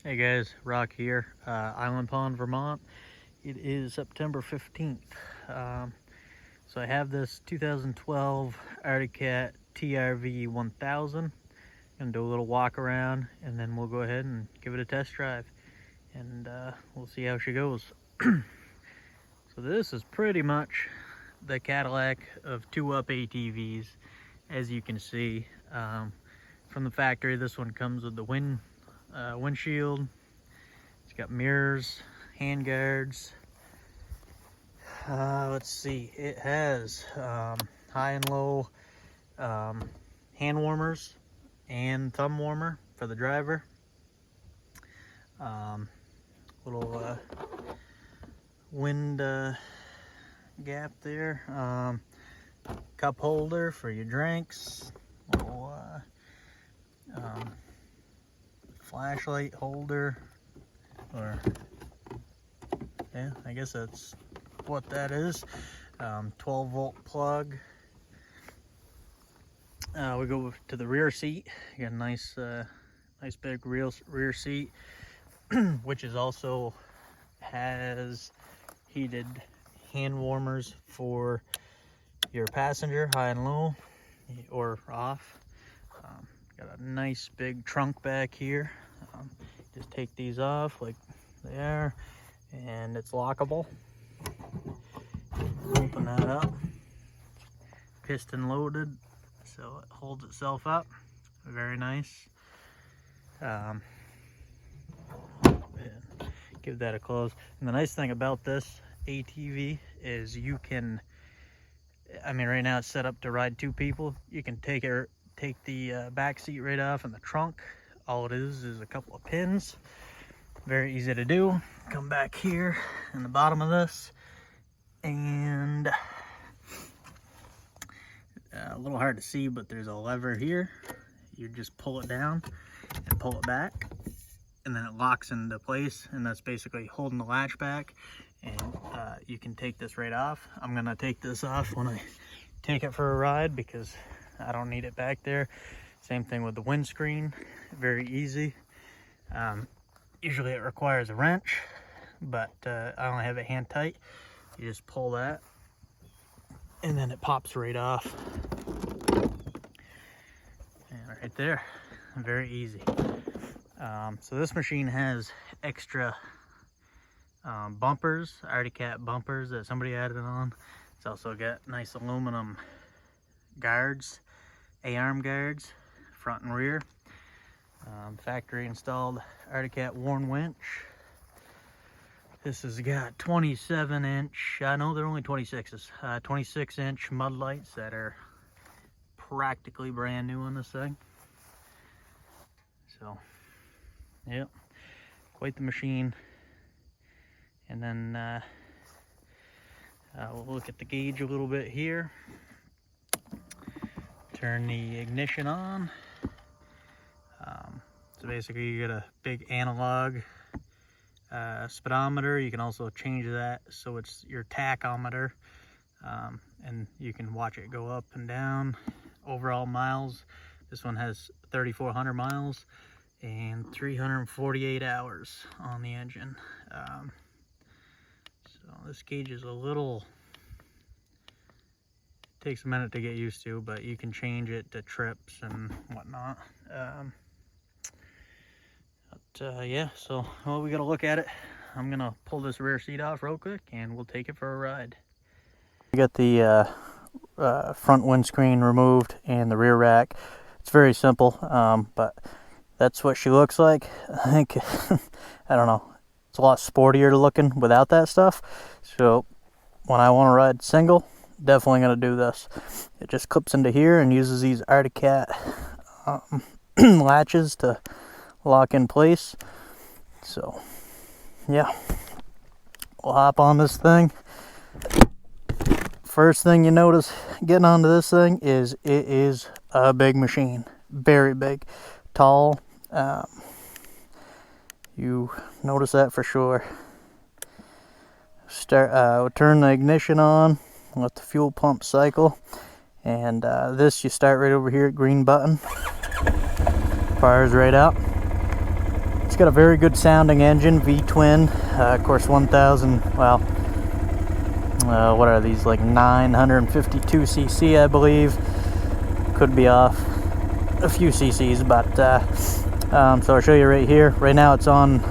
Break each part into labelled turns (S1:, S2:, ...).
S1: Hey guys, Rock here, Island Pond, Vermont. It is September 15th. So I have this 2012 Arctic Cat TRV 1000. Gonna do a little walk around and then we'll go ahead and give it a test drive and we'll see how she goes. So this is pretty much the Cadillac of 2-up ATVs, as you can see. From the factory, this one comes with the windshield. It's got mirrors, hand guards. Let's see, it has high and low hand warmers and thumb warmer for the driver. Little wind gap there. Cup holder for your drinks. Little flashlight holder, or yeah, I guess that's what that is. 12-volt plug. We go to the rear seat. You got a nice big rear seat, which is also has heated hand warmers for your passenger, high and low, or off. Got a nice big trunk back here. Just take these off like they are, and it's lockable. Open that up. Piston loaded, so it holds itself up. Very nice. Give that a close. And the nice thing about this ATV is you can, right now it's set up to ride 2 people. You can take the back seat right off in the trunk. All it is a couple of pins. Very easy to do. Come back here in the bottom of this, and a little hard to see, but there's a lever here. You just pull it down and pull it back, and then it locks into place, and that's basically holding the latch back. And you can take this right off. I'm gonna take this off when I take it for a ride because I don't need it back there. Same thing with the windscreen, very easy. Usually it requires a wrench, but I only have it hand tight. You just pull that and then it pops right off. And right there, very easy. So this machine has extra bumpers, Arctic Cat bumpers that somebody added on. It's also got nice aluminum guards, A-arm guards, front and rear. Factory installed Arctic Cat worn winch. This has got 27-inch, no, they're only 26s, 26-inch mud lights that are practically brand new on this thing. So, yep, quite the machine. And then we'll look at the gauge a little bit here. Turn the ignition on. So basically you get a big analog speedometer. You can also change that so it's your tachometer, and you can watch it go up and down. Overall miles, this one has 3,400 miles and 348 hours on the engine. So this gauge is a little, takes a minute to get used to, but you can change it to trips and whatnot. Yeah, so well, we gotta look at it. I'm gonna pull this rear seat off real quick and we'll take it for a ride. We got the front windscreen removed and the rear rack. It's very simple, but that's what she looks like. I think I don't know, it's a lot sportier looking without that stuff. So when I want to ride single, definitely gonna do this. It just clips into here and uses these Arctic Cat latches to lock in place. So yeah, we'll hop on this thing. First thing you notice getting onto this thing is it is a big machine, very big, tall. You notice that for sure. We'll turn the ignition on, let the fuel pump cycle, and this you start right over here at green button. Fires right up. It's got a very good sounding engine, V-twin, of course 1000, well, what are these, like 952 cc, I believe. Could be off a few cc's, but so I'll show you right here. Right now it's on,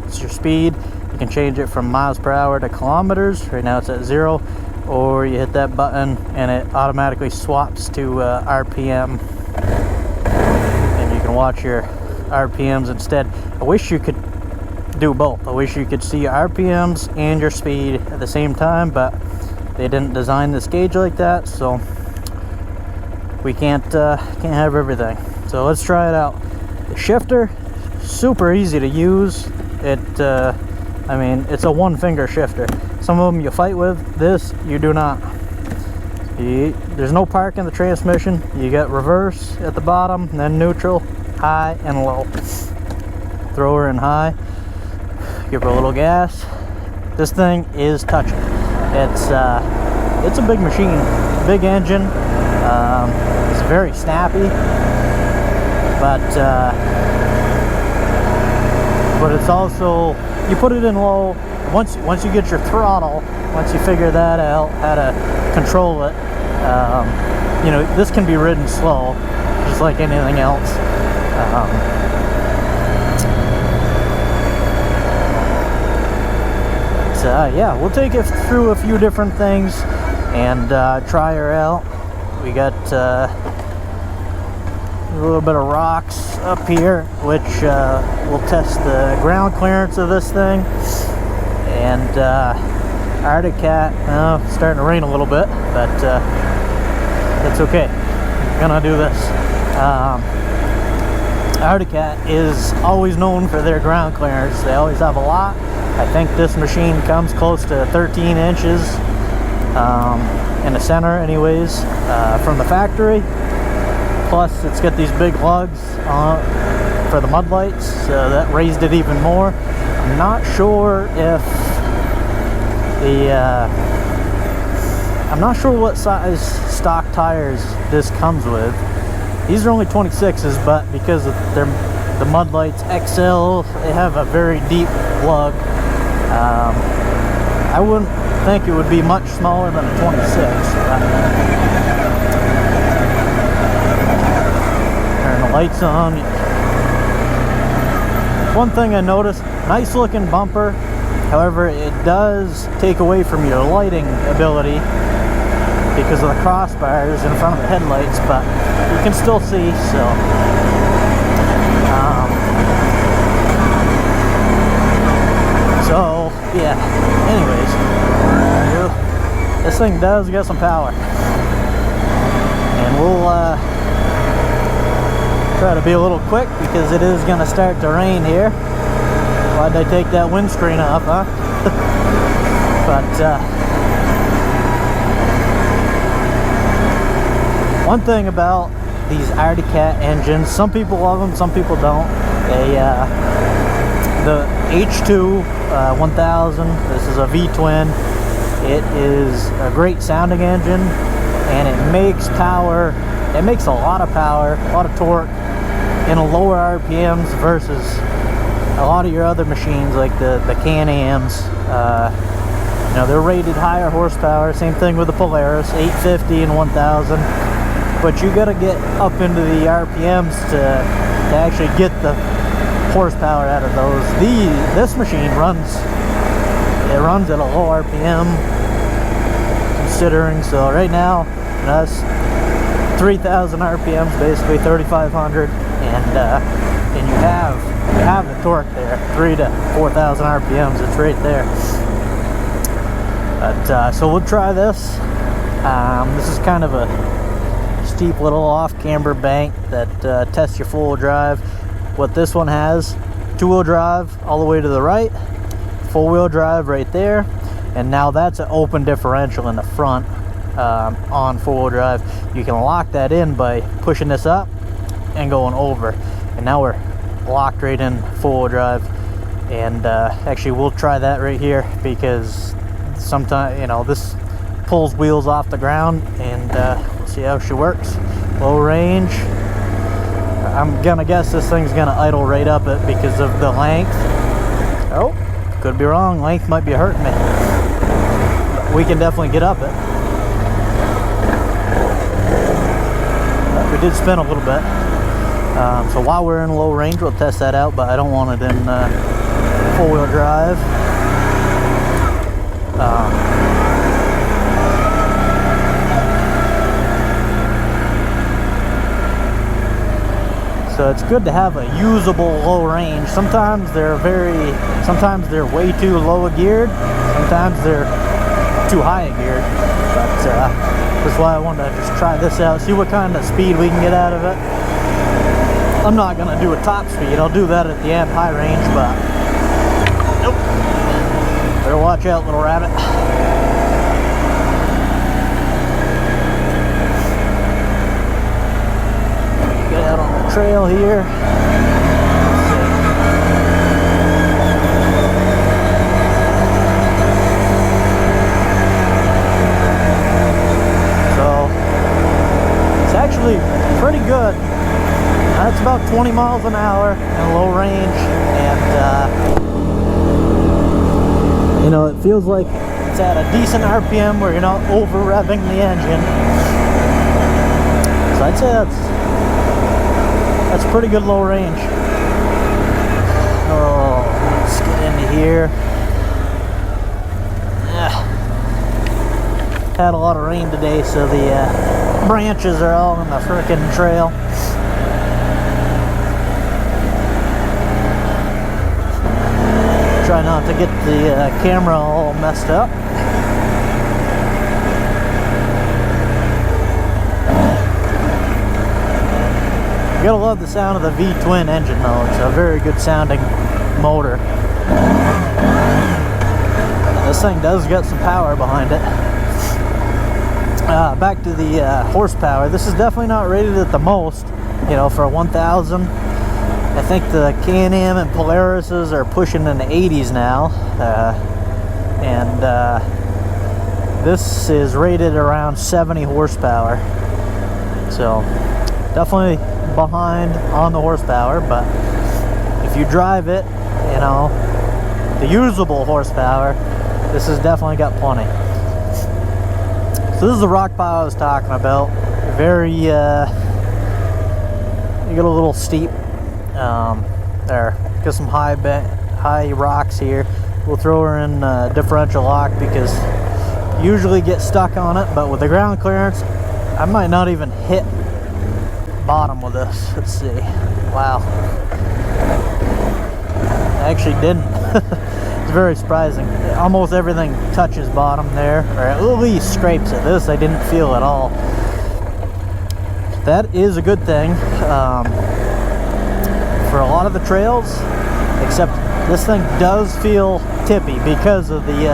S1: it's your speed. You can change it from miles per hour to kilometers. Right now it's at 0, or you hit that button and it automatically swaps to RPM, and you can watch your RPMs instead. I wish you could do both. I wish you could see your RPMs and your speed at the same time, but they didn't design this gauge like that, so we can't have everything. So let's try it out. The shifter, super easy to use. I mean, it's a one-finger shifter. Some of them you fight with. This you do not. There's no park in the transmission. You got reverse at the bottom, then neutral, high and low. Throw her in high, give her a little gas. This thing is touching. It's a big machine, big engine. It's very snappy, but it's also, you put it in low. Once you get your throttle, once you figure that out, how to control it, you know, this can be ridden slow, just like anything else. Yeah, we'll take it through a few different things and try her out. We got a little bit of rocks up here, which will test the ground clearance of this thing. And Arctic Cat, it's starting to rain a little bit, but it's okay. I'm gonna do this. Arctic Cat is always known for their ground clearance. They always have a lot. I think this machine comes close to 13 inches in the center anyways, from the factory. Plus it's got these big lugs for the mud lights, so that raised it even more. I'm not sure if I'm not sure what size stock tires this comes with. These are only 26s, but because of the mud lights XL, they have a very deep lug. I wouldn't think it would be much smaller than a 26. Turn the lights on. One thing I noticed, nice looking bumper. However, it does take away from your lighting ability because of the crossbars in front of the headlights, but you can still see, so yeah, anyways, this thing does get some power, and we'll try to be a little quick because it is going to start to rain here. Why'd I take that windscreen off, huh? But one thing about these Arctic Cat engines, some people love them, some people don't. The H2 1000, this is a V-twin. It is a great sounding engine, and it makes power. It makes a lot of power, a lot of torque in a lower RPMs versus a lot of your other machines like the Can-Ams. You know, they're rated higher horsepower. Same thing with the Polaris, 850 and 1000. But you got to get up into the RPMs to actually get the horsepower out of those. This machine runs at a low RPM considering. So right now that's 3,000 RPMs, basically 3,500, and you have the torque there, 3,000 to 4,000 RPMs. It's right there. But so we'll try this. This is kind of a steep little off-camber bank that tests your four-wheel drive. What this one has, two-wheel drive all the way to the right, four-wheel drive right there, and now that's an open differential in the front on four-wheel drive. You can lock that in by pushing this up and going over, and now we're locked right in four-wheel drive. And actually we'll try that right here because sometimes, you know, this pulls wheels off the ground, and we'll see how she works. Low range. I'm gonna guess this thing's gonna idle right up it because of the length. Oh, could be wrong. Length might be hurting me. But we can definitely get up it. But we did spin a little bit. So while we're in low range, we'll test that out, but I don't want it in four-wheel drive. So it's good to have a usable low range. Sometimes they're way too low geared. Sometimes they're too high geared. But that's why I wanted to just try this out, see what kind of speed we can get out of it. I'm not gonna do a top speed. I'll do that at the end, high range, but nope. Better watch out, little rabbit. Get out on the trail here. So it's actually pretty good. That's about 20 miles an hour in low range, and you know, it feels like it's at a decent RPM where you're not over revving the engine. So I'd say that's pretty good low range. Oh, let's get into here. Had a lot of rain today, so the branches are all on the frickin' trail. Try not to get the camera all messed up. You gotta love the sound of the V-twin engine though. It's a very good sounding motor. This thing does get some power behind it. Back to the horsepower. This is definitely not rated at the most, you know, for a 1000. I think the Can-Am and Polarises are pushing in the 80s now, and this is rated around 70 horsepower. So definitely behind on the horsepower, but if you drive it, you know, the usable horsepower, this has definitely got plenty. So this is the rock pile I was talking about. Very, you get a little steep. There, got some high rocks here. We'll throw her in differential lock because you usually get stuck on it, but with the ground clearance, I might not even hit bottom with this. Let's see. Wow. I actually didn't. It's very surprising. Almost everything touches bottom there, or at least scrapes it. This I didn't feel at all. That is a good thing. For a lot of the trails, except this thing does feel tippy because of the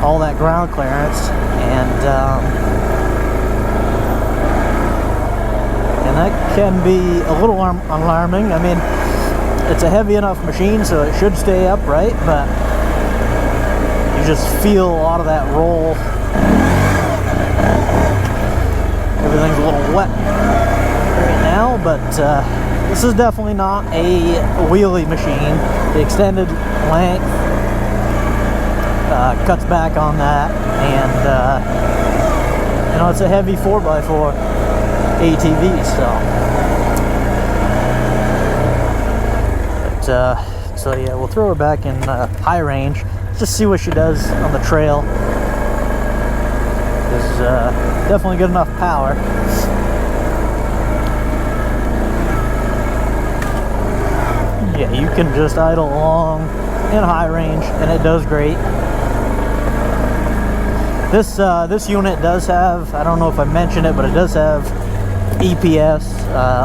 S1: all that ground clearance, and that can be a little alarming. I mean, it's a heavy enough machine, so it should stay upright, but you just feel a lot of that roll. Everything's a little wet right now, but this is definitely not a wheelie machine. The extended length cuts back on that, and you know, it's a heavy 4x4 ATV, so yeah, we'll throw her back in high range, just see what she does on the trail. There's definitely good enough power. Yeah, you can just idle along in high range, and it does great. This unit does have, I don't know if I mentioned it, but it does have EPS,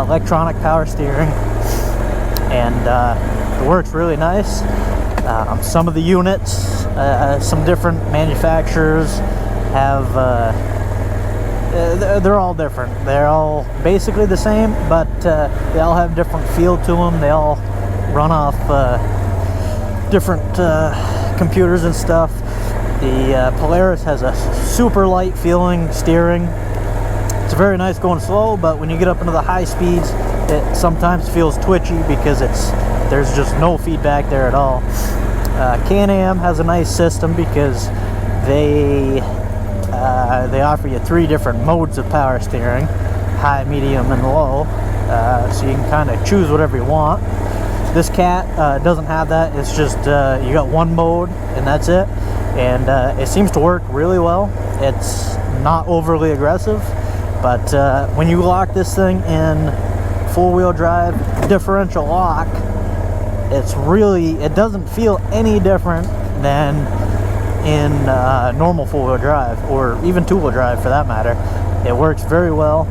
S1: electronic power steering, and it works really nice. Some of the units, some different manufacturers have, they're all different. They're all basically the same, but they all have different feel to them. They all run off different computers and stuff. The Polaris has a super light feeling steering. It's very nice going slow, but when you get up into the high speeds, it sometimes feels twitchy because there's just no feedback there at all. Can-Am has a nice system because they offer you 3 different modes of power steering: high, medium, and low. So you can kind of choose whatever you want. This Cat doesn't have that. It's just you got 1 mode and that's it, and it seems to work really well. It's not overly aggressive, but when you lock this thing in full-wheel drive differential lock, it doesn't feel any different than in normal four-wheel drive, or even two-wheel drive for that matter. It works very well.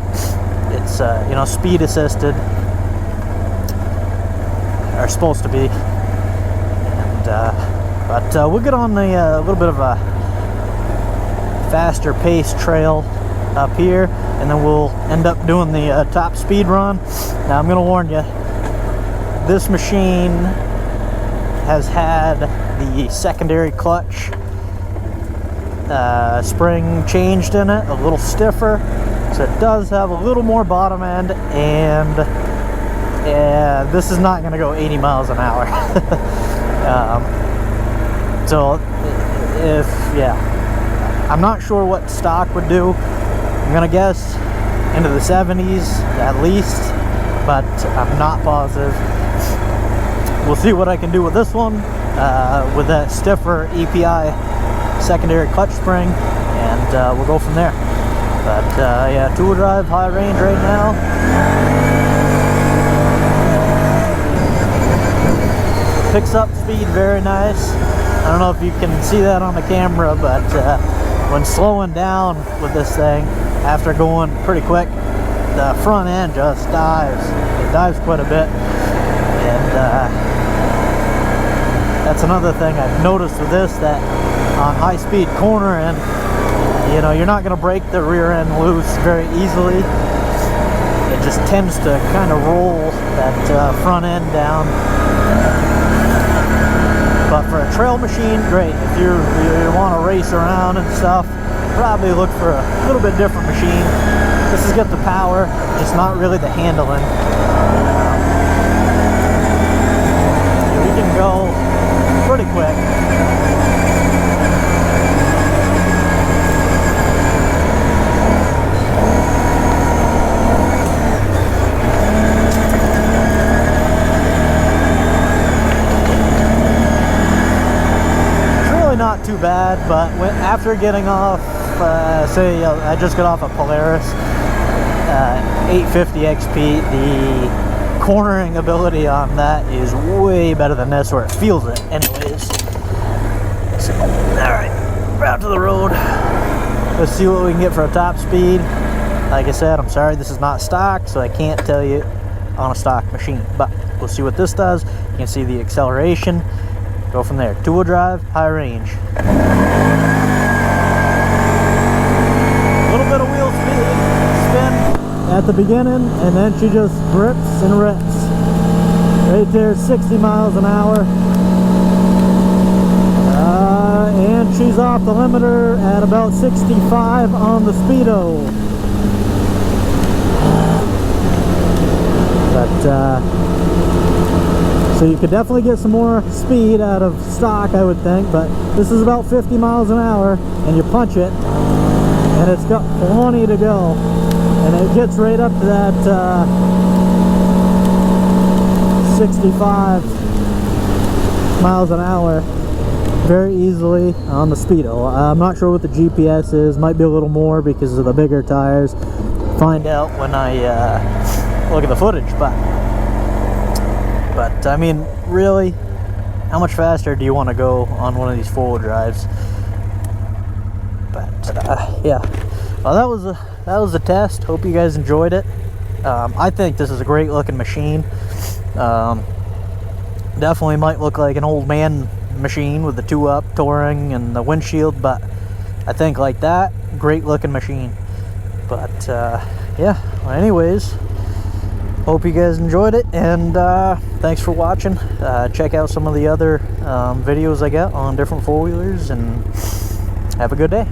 S1: It's you know, speed assisted, or supposed to be. And but we'll get on a little bit of a faster paced trail up here, and then we'll end up doing the top speed run. Now I'm gonna warn you, this machine has had the secondary clutch spring changed in it, a little stiffer, so it does have a little more bottom end, and this is not going to go 80 miles an hour. So I'm not sure what stock would do. I'm going to guess into the 70s at least, but I'm not positive. We'll see what I can do with this one, with that stiffer EPI secondary clutch spring, and we'll go from there. But yeah, two-wheel drive, high range right now. Picks up speed very nice. I don't know if you can see that on the camera, but when slowing down with this thing, after going pretty quick, the front end just dives. It dives quite a bit, and that's another thing I've noticed with this, that on high-speed cornering, you know, you're not going to break the rear end loose very easily. It just tends to kind of roll that front end down. But for a trail machine, great. If you want to race around and stuff, probably look for a little bit different machine. This has got the power, just not really the handling. We can go pretty quick. Not too bad, but after getting off, say I just got off a Polaris 850 XP, the cornering ability on that is way better than this, or it feels it anyways. So, alright, we're out to the road. Let's see what we can get for a top speed. Like I said, I'm sorry this is not stock, so I can't tell you on a stock machine, but we'll see what this does. You can see the acceleration. Go from there. Two-wheel drive, high range. A little bit of wheel spin at the beginning, and then she just grips and rips. Right there, 60 miles an hour. And she's off the limiter at about 65 on the speedo. But so you could definitely get some more speed out of stock, I would think, but this is about 50 miles an hour, and you punch it, and it's got plenty to go, and it gets right up to that 65 miles an hour very easily on the speedo. I'm not sure what the GPS is, might be a little more because of the bigger tires. Find out when I look at the footage, but I mean, really, how much faster do you want to go on one of these four-wheel drives? But yeah, well, that was a test. Hope you guys enjoyed it. I think this is a great looking machine. Definitely might look like an old man machine with the 2-up touring and the windshield, but I think like that, great looking machine. But yeah, well, anyways, hope you guys enjoyed it, and thanks for watching. Check out some of the other videos I got on different four-wheelers, and have a good day.